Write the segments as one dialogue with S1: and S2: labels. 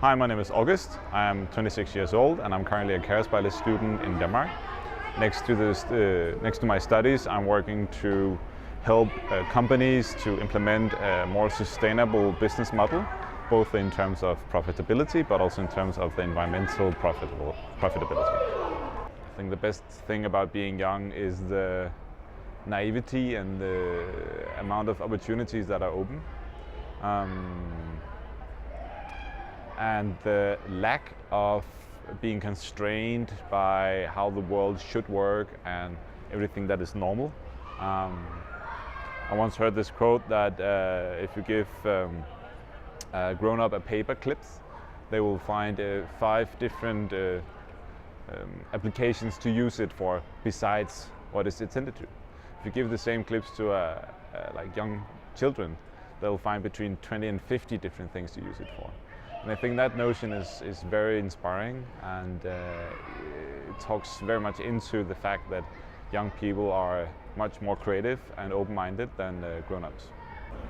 S1: Hi, my name is August. I am 26 years old and I'm currently a KAOSPILOT student in Denmark. Next to my studies, I'm working to help companies to implement a more sustainable business model, both in terms of profitability but also in terms of the environmental profitability. I think the best thing about being young is the naivety and the amount of opportunities that are open. And the lack of being constrained by how the world should work and everything that is normal. I once heard this quote that if you give a grown-up a paper clips, they will find 5 different applications to use it for besides what it's intended to. If you give the same clips to like young children, they'll find between 20 and 50 different things to use it for. And I think that notion is very inspiring, and it talks very much into the fact that young people are much more creative and open-minded than grown-ups.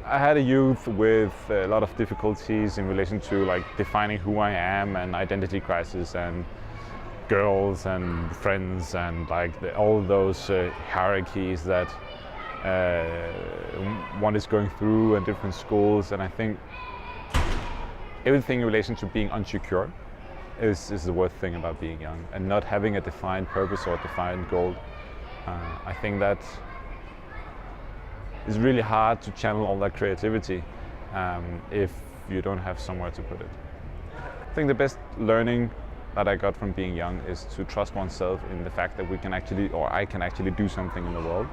S1: I had a youth with a lot of difficulties in relation to like defining who I am and identity crisis and girls and friends and like all those hierarchies that one is going through in different schools. And I think everything in relation to being unsecure is the worst thing about being young and not having a defined purpose or a defined goal. I think that it's really hard to channel all that creativity if you don't have somewhere to put it. I think the best learning that I got from being young is to trust oneself in the fact that we can actually, or I can actually do something in the world,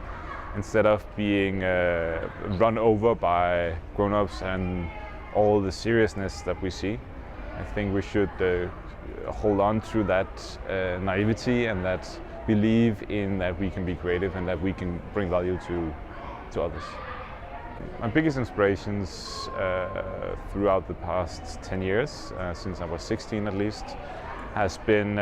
S1: instead of being run over by grown-ups and all the seriousness that we see. I think we should hold on to that naivety and that believe in that we can be creative and that we can bring value to others. My biggest inspirations throughout the past 10 years, since I was 16 at least, has been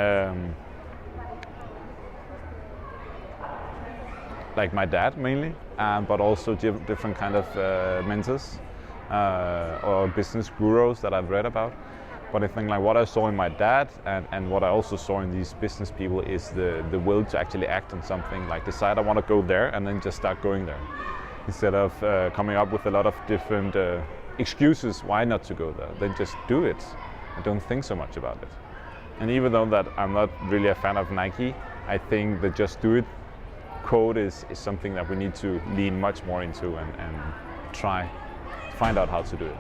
S1: like my dad mainly, but also different kind of mentors or business gurus that I've read about. But I think like what I saw in my dad and what I also saw in these business people is the will to actually act on something, like decide I want to go there and then just start going there, instead of coming up with a lot of different excuses why not to go there. Then just do it and don't think so much about it. And even though that I'm not really a fan of Nike, I think the just do it quote is something that we need to lean much more into and try to find out how to do it.